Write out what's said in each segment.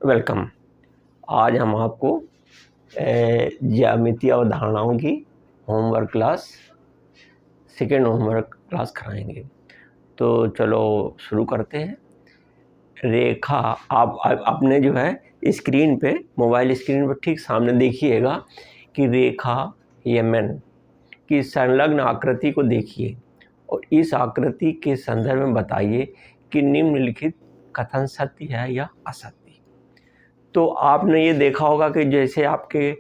Welcome. आज हम आपको ज्यामितीय अवधारणाओं की homework class second homework class कराएंगे। तो चलो शुरू करते हैं। रेखा आप अपने जो है स्क्रीन पे, मोबाइल स्क्रीन पर ठीक सामने देखिएगा कि रेखा यमन की संलग्न आकृति को देखिए और इस आकृति के संदर्भ में बताइए कि निम्नलिखित कथन सत्य है या असत्य। तो आपने ये देखा होगा कि जैसे आपके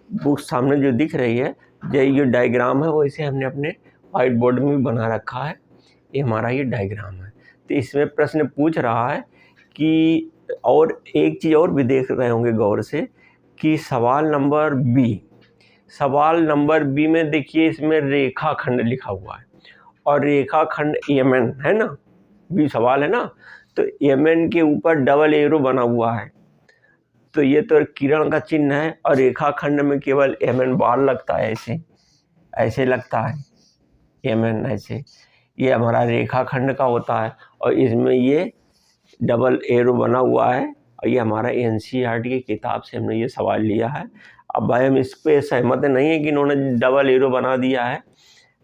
बुक सामने जो दिख रही है, ये डायग्राम है, वैसे हमने अपने वाइट बोर्ड में भी बना रखा है। ये हमारा ये डायग्राम है। तो इसमें प्रश्न पूछ रहा है कि, और एक चीज़ और भी देख रहे होंगे गौर से, कि सवाल नंबर बी में देखिए, इसमें रेखाखंड लिखा हुआ है और रेखाखंड यमन है ना, बी सवाल है ना, तो यमन के ऊपर डबल एरो बना हुआ है। तो ये तो किरण का चिन्ह है और रेखाखंड में केवल यमन बार लगता है, ऐसे लगता है यमन ऐसे। ये हमारा रेखाखंड का होता है और इसमें ये डबल एरो बना हुआ है और ये हमारा एनसीईआरटी की किताब से हमने ये सवाल लिया है। अब भाई हम इस पे सहमत नहीं है कि इन्होंने डबल एरो बना दिया है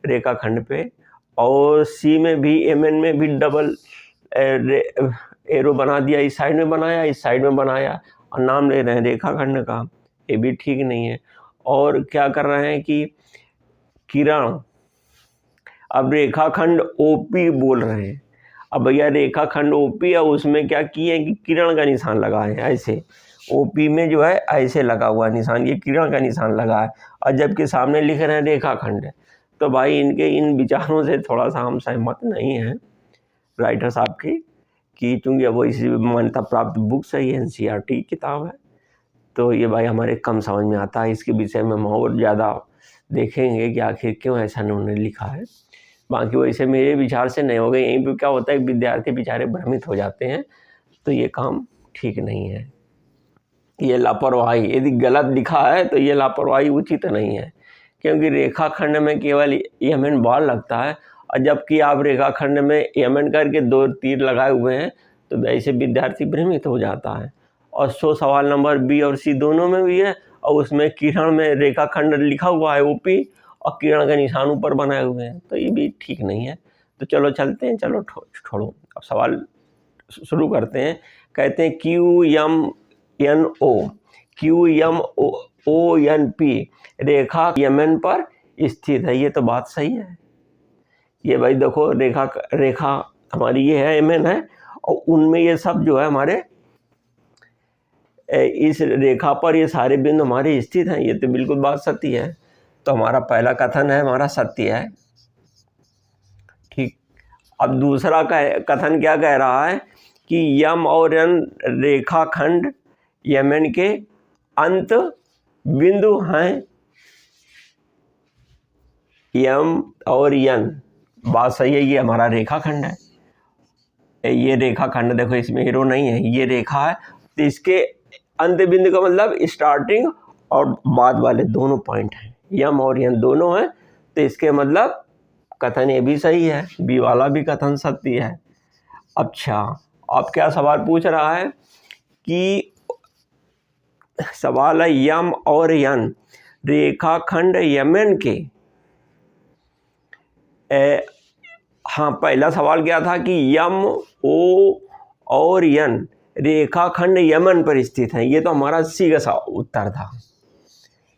रेखाखंड पे, और सी में भी, यमन में भी डबल एरो बना दिया, इस साइड में बनाया, इस साइड में बनाया और नाम ले रहे हैं रेखाखंड का। ये भी ठीक नहीं है। और क्या कर रहे हैं कि किरण, अब रेखाखंड ओपी बोल रहे हैं। अब भैया रेखाखंड ओपी है, उसमें क्या किए कि किरण का निशान लगाए हैं ऐसे। ओपी में जो है ऐसे लगा हुआ निशान, ये किरण का निशान लगा है, और जबकि सामने लिख रहे हैं रेखाखंड। तो भाई इनके इन विचारों से थोड़ा सा हम सहमत नहीं हैं राइटर साहब की, कि चूँकि वो इसी मान्यता प्राप्त बुक्स है, ये एनसीईआरटी की किताब है, तो ये भाई हमारे कम समझ में आता है। इसके विषय में हम और ज़्यादा देखेंगे कि आखिर क्यों ऐसा उन्होंने लिखा है। बाकी वैसे मेरे विचार से नहीं हो गए। यहीं पे क्या होता है, विद्यार्थी बेचारे भ्रमित हो जाते हैं, तो ये काम ठीक नहीं है। ये लापरवाही, यदि गलत लिखा है तो ये लापरवाही उचित नहीं है, क्योंकि रेखाखंड में केवल यमन बार लगता है, और जबकि आप रेखाखंड में यमन करके 2 तीर लगाए हुए हैं, तो ऐसे विद्यार्थी भ्रमित हो जाता है। और सवाल नंबर बी और सी दोनों में भी है, और उसमें किरण में रेखाखंड लिखा हुआ है ओपी और किरण का निशान ऊपर बनाए हुए हैं, तो ये भी ठीक नहीं है। तो चलो चलते हैं, चलो छोड़ो, अब सवाल शुरू करते हैं। कहते हैं QMOP रेखा यमन पर स्थित है। ये तो बात सही है। ये भाई देखो, रेखा हमारी ये है, यमन है, और उनमें ये सब जो है हमारे इस रेखा पर ये सारे बिंदु हमारे स्थित हैं। ये तो बिल्कुल बात सत्य है। तो हमारा पहला कथन है, हमारा सत्य है, ठीक। अब दूसरा कथन क्या कह रहा है कि यम और यन रेखाखंड यमन के अंत बिंदु हैं। यम और यन, बात सही है, ये हमारा रेखाखंड है। ये रेखाखंड देखो, इसमें हीरो नहीं है, ये रेखा है, तो इसके अंत बिंदु का मतलब स्टार्टिंग और बाद वाले दोनों पॉइंट हैं, यम और यन दोनों हैं। तो इसके मतलब कथन ये भी सही है, बी वाला भी कथन सत्य है। अच्छा, अब क्या सवाल पूछ रहा है कि सवाल है यम और यन रेखाखंड यमन के, हाँ, पहला सवाल क्या था कि यम ओ और यन रेखाखंड यमन पर स्थित है। ये तो हमारा सी का उत्तर था।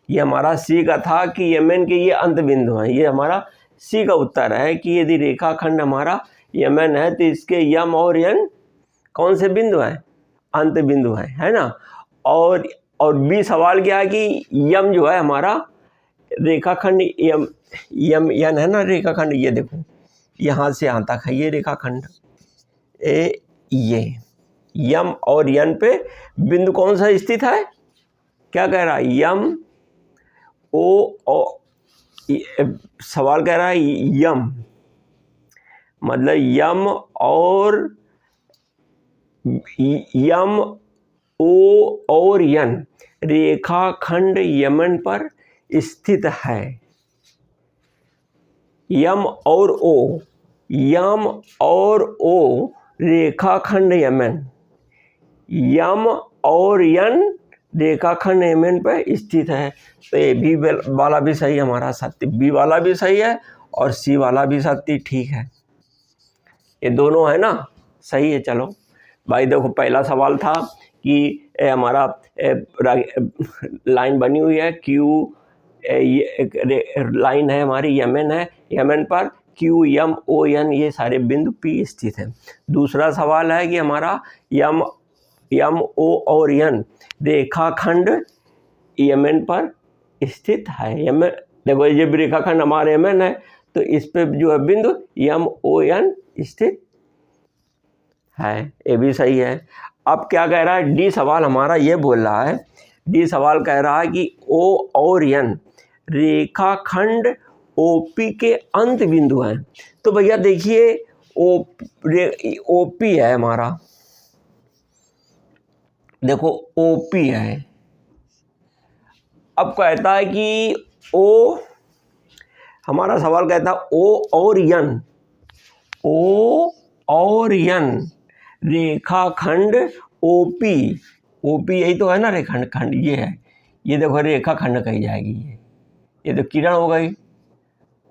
ये हमारा सी का था कि यमन के ये अंत बिंदु हैं। ये हमारा सी का उत्तर है कि यदि रेखाखंड हमारा यमन है तो इसके यम और यन कौन से बिंदु हैं? अंत बिंदु हैं, है ना। और बी सवाल क्या है कि यम जो है हमारा रेखाखंड यम यन है ना रेखाखंड, ये देखो यहाँ से यहाँ तक है ये रेखाखंड, ये यम और यन पे बिंदु कौन सा स्थित है? क्या कह रहा है? यम ओ सवाल कह रहा है यम, मतलब यम ओ और यन रेखाखंड यमन पर स्थित है। यम और ओ रेखाखंड यमन, यम और n रेखाखंड MN पर स्थित है। तो ये बी वाला भी सही हमारा सत्य, बी वाला भी सही है और सी वाला भी सत्य ठीक है। ये दोनों है ना सही है। चलो भाई देखो, पहला सवाल था कि हमारा लाइन बनी हुई है क्यू, लाइन है हमारी MN है, MN पर Q M O N ये सारे बिंदु P स्थित हैं। दूसरा सवाल है कि हमारा M O और N रेखाखंड MN पर स्थित है। MN देखो, ये रेखाखंड हमारे MN है तो इस पे जो है बिंदु M O N स्थित है, ये भी सही है। अब क्या कह रहा है, डी सवाल हमारा ये बोल रहा है, डी सवाल कह रहा है कि O और N रेखाखंड OP के अंत बिंदु हैं। तो भैया देखिए OP है हमारा, देखो OP है। अब कहता है कि O, हमारा सवाल कहता है O और N रेखाखंड OP यही तो है ना, रेखाखंड ये है, ये देखो रेखाखंड कही जाएगी, ये तो किरण हो गई।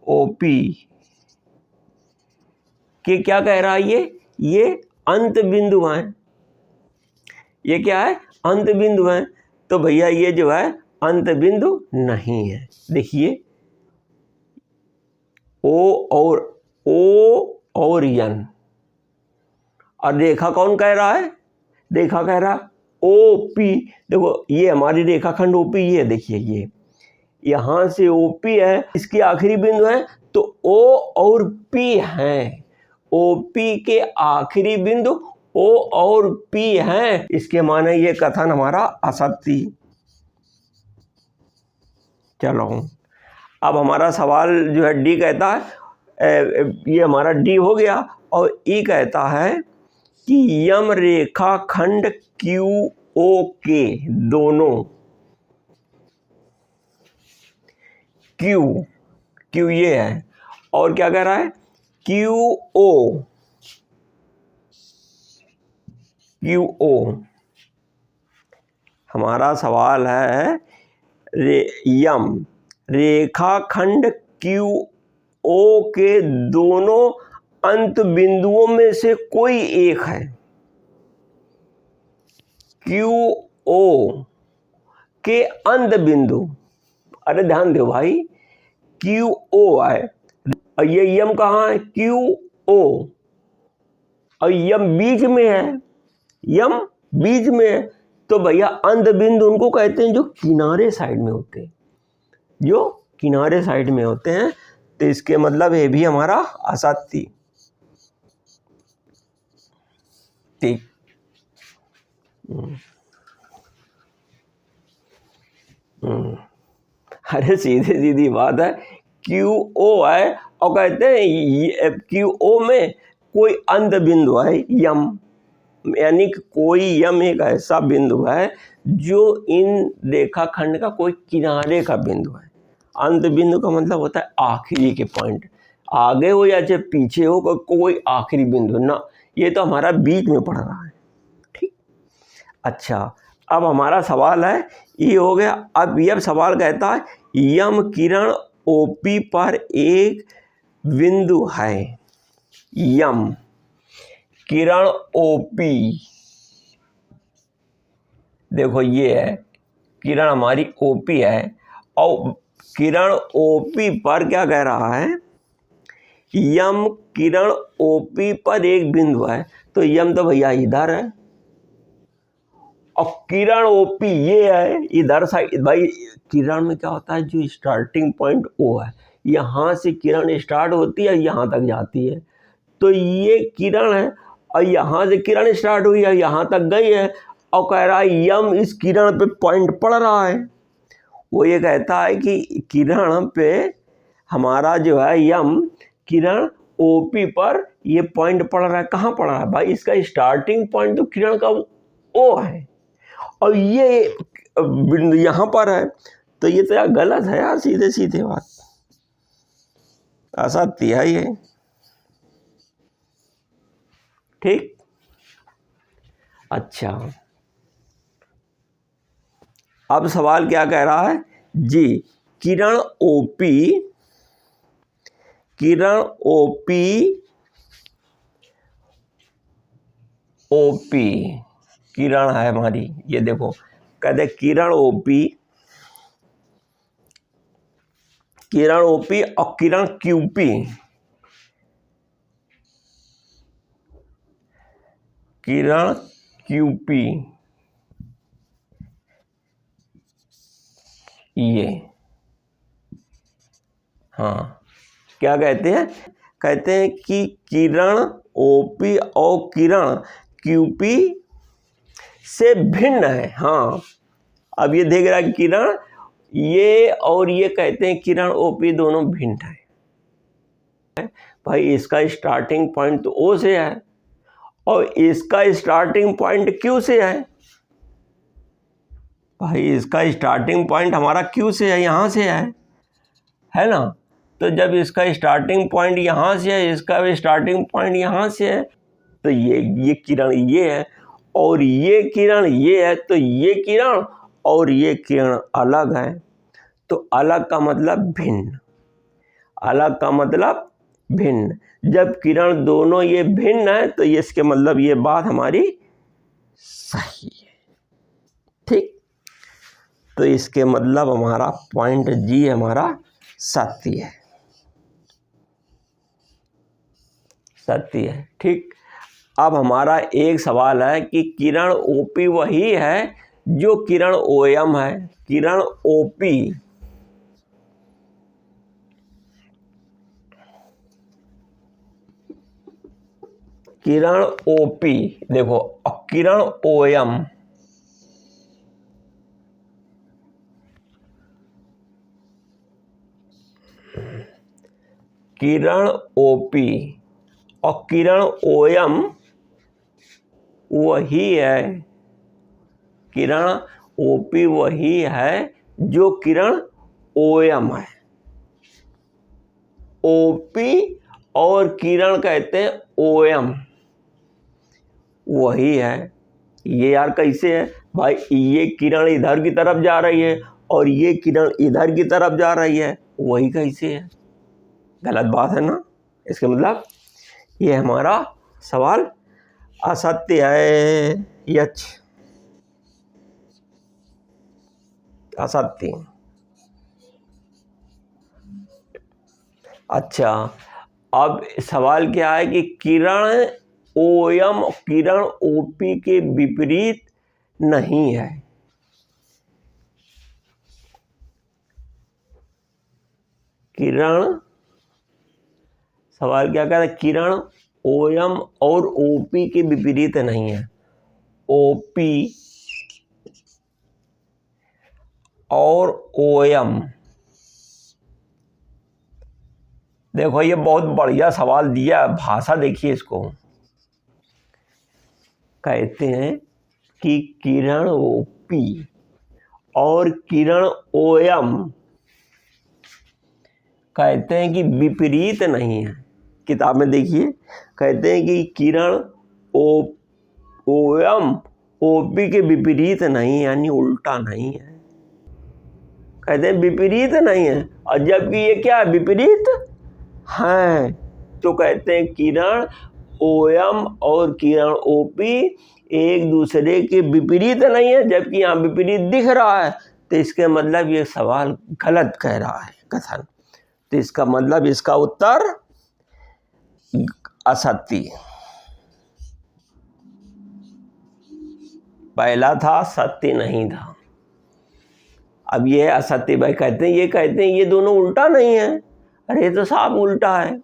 OP के क्या कह रहा है, ये अंत बिंदु हैं, ये क्या है, अंत बिंदु हैं। तो भैया ये जो है अंत बिंदु नहीं है। देखिए O और N, और रेखा कौन कह रहा है, रेखा कह रहा है OP। देखो ये हमारी रेखाखंड OP, ये देखिए ये यहाँ से OP है, इसकी आखिरी बिंदु है तो O और P हैं, OP के आखिरी बिंदु O और P हैं, इसके माने ये कथन हमारा असत्य। चलो अब हमारा सवाल जो है डी कहता है, ये हमारा डी हो गया, और ई कहता है कि यम रेखाखंड QOK दोनों, Q ये है, और क्या कह रहा है QO हमारा सवाल है यम रेखाखंड QO के दोनों अंत बिंदुओं में से कोई एक है। QO के अंत बिंदु, अरे ध्यान दो भाई, QO है और ये यम कहाँ है, QO, और यम बीच में है, यम बीच में है। तो भैया अंत बिंदु उनको कहते हैं जो किनारे साइड में होते हैं, जो किनारे साइड में होते हैं। तो इसके मतलब ये भी हमारा असत्य। ठीक, अरे सीधे सीधी बात है, QO है और कहते हैं QO में कोई अंत बिंदु है यम, यानी कि कोई यम एक ऐसा बिंदु है जो इन रेखाखंड का कोई किनारे का बिंदु है। अंत बिंदु का मतलब होता है आखिरी के पॉइंट, आगे हो या चाहे पीछे हो, कोई आखिरी बिंदु ना, ये तो हमारा बीच में पड़ रहा है। ठीक, अच्छा अब हमारा सवाल है ये हो गया। अब यह सवाल कहता है यम किरण OP पर एक बिंदु है, यम किरण OP, देखो ये है किरण हमारी OP है, और किरण OP पर क्या कह रहा है, यम किरण OP पर एक बिंदु है। तो यम तो भैया इधर है और किरण OP ये है इधर साइड। भाई किरण में क्या होता है, जो स्टार्टिंग पॉइंट O है, यहाँ से किरण स्टार्ट होती है यहाँ तक जाती है। तो ये किरण है और यहाँ से किरण स्टार्ट हुई है यहाँ तक गई है, और कह रहा है यम इस किरण पे पॉइंट पड़ रहा है। वो ये कहता है कि किरण पे हमारा जो है यम किरण OP पर ये पॉइंट पड़ रहा है। कहाँ पड़ रहा है भाई, इसका स्टार्टिंग पॉइंट तो किरण का O है और ये बिंदु यहाँ पर है। तो ये तो यार गलत है यार, सीधे सीधे बात, असत्य है ये। ठीक, अच्छा अब सवाल क्या कह रहा है जी, किरण ओपी किरण है हमारी, ये देखो कहते किरण ओपी और किरण क्यूपी, ये हाँ क्या कहते हैं कि किरण ओपी और किरण क्यूपी से भिन्न है। हाँ, अब ये देख रहा है किरण ये और ये कहते हैं किरण ओपी दोनों भिन्न है। भाई इसका स्टार्टिंग पॉइंट तो ओ से है और इसका स्टार्टिंग पॉइंट क्यू से है। भाई इसका स्टार्टिंग पॉइंट हमारा क्यू से है, यहाँ से है ना। तो जब इसका स्टार्टिंग पॉइंट यहाँ से है, इसका स्टार्टिंग पॉइंट यहाँ से है, तो ये किरण ये है और ये किरण ये है, तो ये किरण और ये किरण अलग है। तो अलग का मतलब भिन्न, जब किरण दोनों ये भिन्न है तो ये इसके मतलब ये बात हमारी सही है। ठीक, तो इसके मतलब हमारा पॉइंट जी हमारा सत्य है। ठीक, अब हमारा एक सवाल है कि किरण ओपी वही है जो किरण ओएम है। किरण ओपी देखो, किरण ओएम किरण ओपी और किरण ओएम वही है। किरण ओपी वही है जो किरण ओएम है। ओपी और किरण कहते हैं ओएम वही है। ये यार कैसे है भाई, ये किरण इधर की तरफ जा रही है और ये किरण इधर की तरफ जा रही है, वही कैसे है? गलत बात है ना। इसके मतलब ये हमारा सवाल असत्य है, यच असत्य। अच्छा, अब सवाल क्या है कि किरण ओएम किरण ओपी के विपरीत नहीं है। सवाल क्या कह रहा है, किरण ओएम और ओपी के विपरीत नहीं है। ओपी और ओएम, देखो ये बहुत बढ़िया सवाल दिया है, भाषा देखिए इसको। कहते हैं कि किरण ओपी और किरण ओएम कहते हैं कि विपरीत नहीं है। किताब में देखिए, कहते हैं कि किरण ओएम ओपी के विपरीत नहीं, यानी उल्टा नहीं है। कहते हैं विपरीत नहीं है, और जबकि ये क्या है, विपरीत है। तो कहते हैं किरण ओएम और किरण ओपी एक दूसरे के विपरीत नहीं है, जबकि यहाँ विपरीत दिख रहा है। तो इसके मतलब ये सवाल गलत कह रहा है कथन। तो इसका मतलब इसका उत्तर असत्य। पहला था सत्य नहीं था, अब ये असत्य। भाई कहते हैं ये दोनों उल्टा नहीं है। अरे ये तो साफ उल्टा है।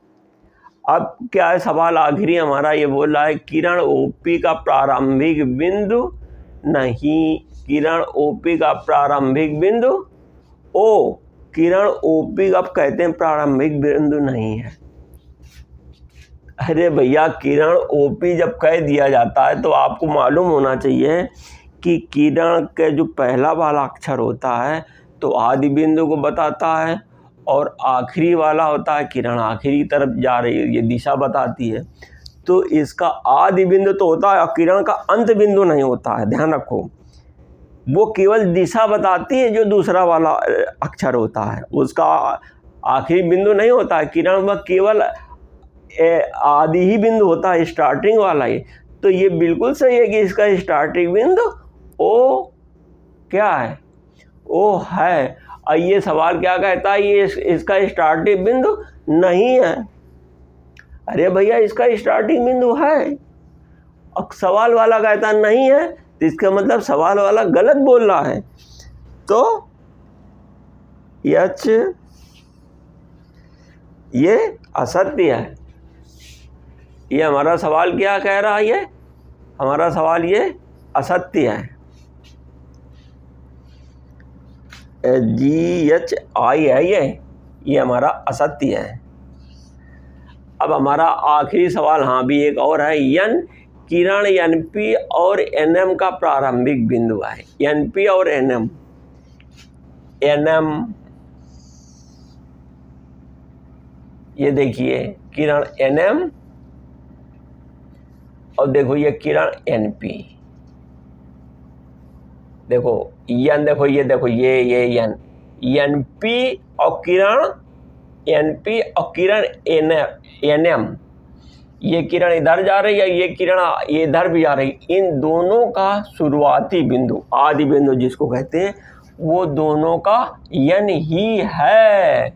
अब क्या है सवाल आखिरी हमारा, ये बोल रहा है किरण ओपी का प्रारंभिक बिंदु नहीं। किरण ओपी का प्रारंभिक बिंदु ओ, किरण ओपी का कहते हैं प्रारंभिक बिंदु नहीं है। अरे भैया, किरण ओपी जब कह दिया जाता है तो आपको मालूम होना चाहिए कि किरण के जो पहला वाला अक्षर होता है तो आदि बिंदु को बताता है, और आखिरी वाला होता है किरण आखिरी तरफ जा रही है, ये दिशा बताती है। तो इसका आदि बिंदु तो होता है और किरण का अंत बिंदु नहीं होता है, ध्यान रखो। वो केवल दिशा बताती है जो दूसरा वाला अक्षर होता है, उसका आखिरी बिंदु नहीं होता है। किरण वह केवल आदि ही बिंदु होता है, स्टार्टिंग वाला ही। तो ये बिल्कुल सही है कि इसका स्टार्टिंग बिंदु ओ क्या है, ओ है। और ये सवाल क्या कहता है, ये इसका स्टार्टिंग बिंदु नहीं है। अरे भैया इसका स्टार्टिंग बिंदु है, और सवाल वाला कहता नहीं है, तो इसका मतलब सवाल वाला गलत बोल रहा है। तो यच ये असत्य है। ये हमारा सवाल क्या कह रहा है, ये हमारा सवाल ये असत्य है। GHI है ये हमारा असत्य है। अब हमारा आखिरी सवाल, हाँ भी एक और है, यन किरण NP और NM का प्रारंभिक बिंदु है। NP और NM, ये देखिए किरण NM और देखो ये किरण NP, देखो यन, देखो ये देखो ये यन NP और किरण NP और किरण NM, ये किरण इधर जा रही है, ये किरण ये इधर भी जा रही। इन दोनों का शुरुआती बिंदु, आदि बिंदु जिसको कहते हैं, वो दोनों का यन ही है।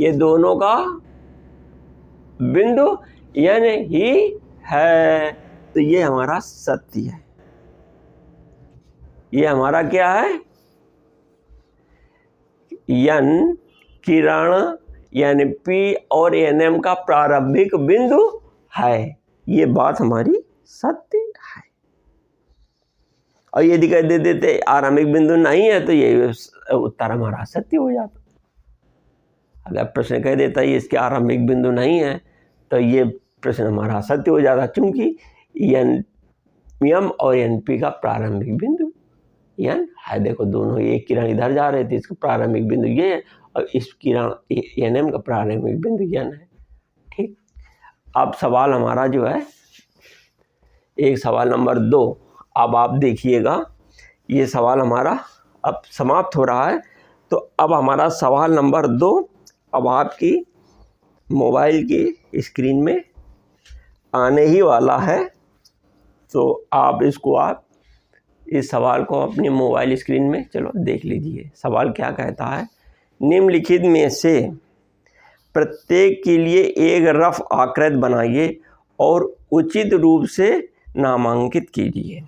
ये दोनों का बिंदु यन ही है। तो ये हमारा सत्य है। ये हमारा क्या है, यन किरण NP और NM का प्रारंभिक बिंदु है। ये बात हमारी सत्य है। और यदि कह देते आरंभिक बिंदु नहीं है, तो ये उत्तर हमारा सत्य हो जाता। अगर प्रश्न कह देता है इसके आरंभिक बिंदु नहीं है, तो ये प्रश्न हमारा सत्य हो जाता, क्योंकि NM और NP का प्रारंभिक बिंदु यन है। देखो दोनों, एक किरण इधर जा रहे थे, इसका प्रारंभिक बिंदु ये है, और इस किरण NM का प्रारंभिक बिंदु यन है। ठीक। अब सवाल हमारा जो है, एक सवाल नंबर 2, अब आप देखिएगा, ये सवाल हमारा अब समाप्त हो रहा है। तो अब हमारा सवाल नंबर 2 अब आपकी मोबाइल की स्क्रीन में आने ही वाला है। तो आप इस सवाल को अपनी मोबाइल स्क्रीन में चलो देख लीजिए। सवाल क्या कहता है, निम्नलिखित में से प्रत्येक के लिए एक रफ आकृति बनाइए और उचित रूप से नामांकित कीजिए।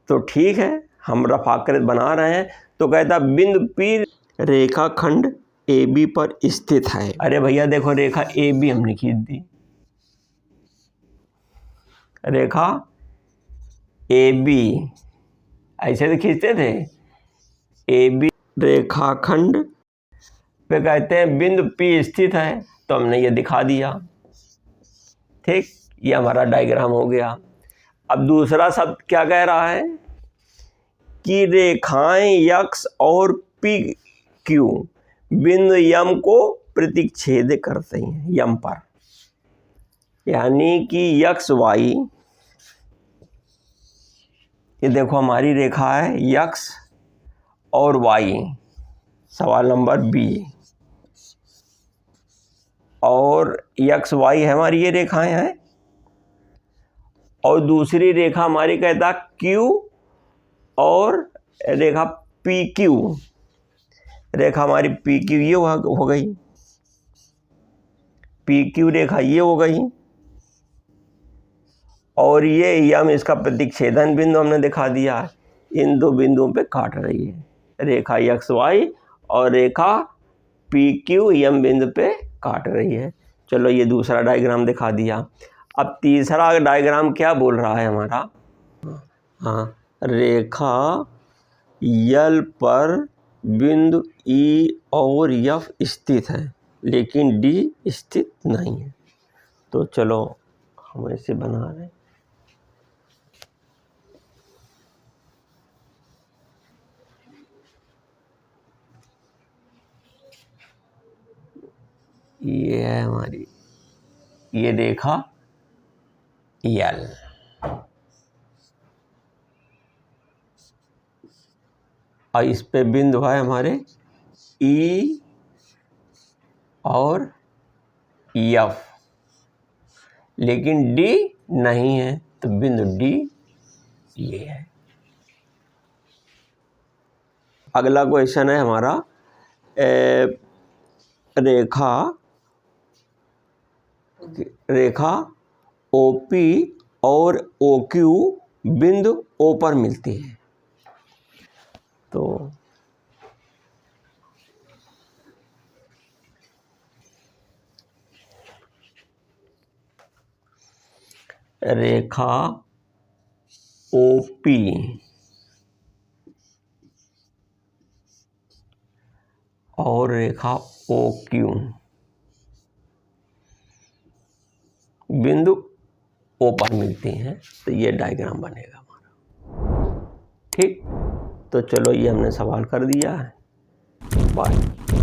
तो ठीक है, हम रफ आकृति बना रहे हैं। तो कहता बिंदु P रेखाखंड AB पर स्थित है। अरे भैया देखो, रेखा AB हमने खींच दी, रेखा AB ऐसे तो खींचते थे। AB रेखाखंड पे कहते हैं बिंदु P स्थित है, तो हमने ये दिखा दिया। ठीक, ये हमारा डायग्राम हो गया। अब दूसरा शब्द क्या कह रहा है कि रेखाएं X और PQ बिंदु M को प्रतिच्छेद करते हैं M पर, यानी कि XY, ये देखो हमारी रेखा है X और Y, सवाल नंबर B, और XY है हमारी ये रेखाएं हैं। और दूसरी रेखा हमारी कहता Q और रेखा PQ, रेखा हमारी PQ ये हो गई, PQ रेखा ये हो गई, और ये M इसका प्रतिच्छेदन बिंदु हमने दिखा दिया। इन दो बिंदुओं पे काट रही है रेखा XY, और रेखा PQ M बिंदु पे काट रही है। चलो ये दूसरा डायग्राम दिखा दिया। अब तीसरा डायग्राम क्या बोल रहा है हमारा, हाँ, रेखा L पर बिंदु E और F स्थित है, लेकिन D स्थित नहीं है। तो चलो हम ऐसे बना रहे हैं। ये है हमारी ये रेखा L, और इस पे बिंदु है हमारे ई और एफ, लेकिन डी नहीं है, तो बिंदु डी ये है। अगला क्वेश्चन है हमारा रेखा ओपी और ओक्यू बिंदु ओ पर मिलती है। तो रेखा ओपी और रेखा ओक्यू बिंदु ओ पर मिलती हैं, तो ये डायग्राम बनेगा हमारा। ठीक, तो चलो ये हमने सवाल कर दिया है। बाय।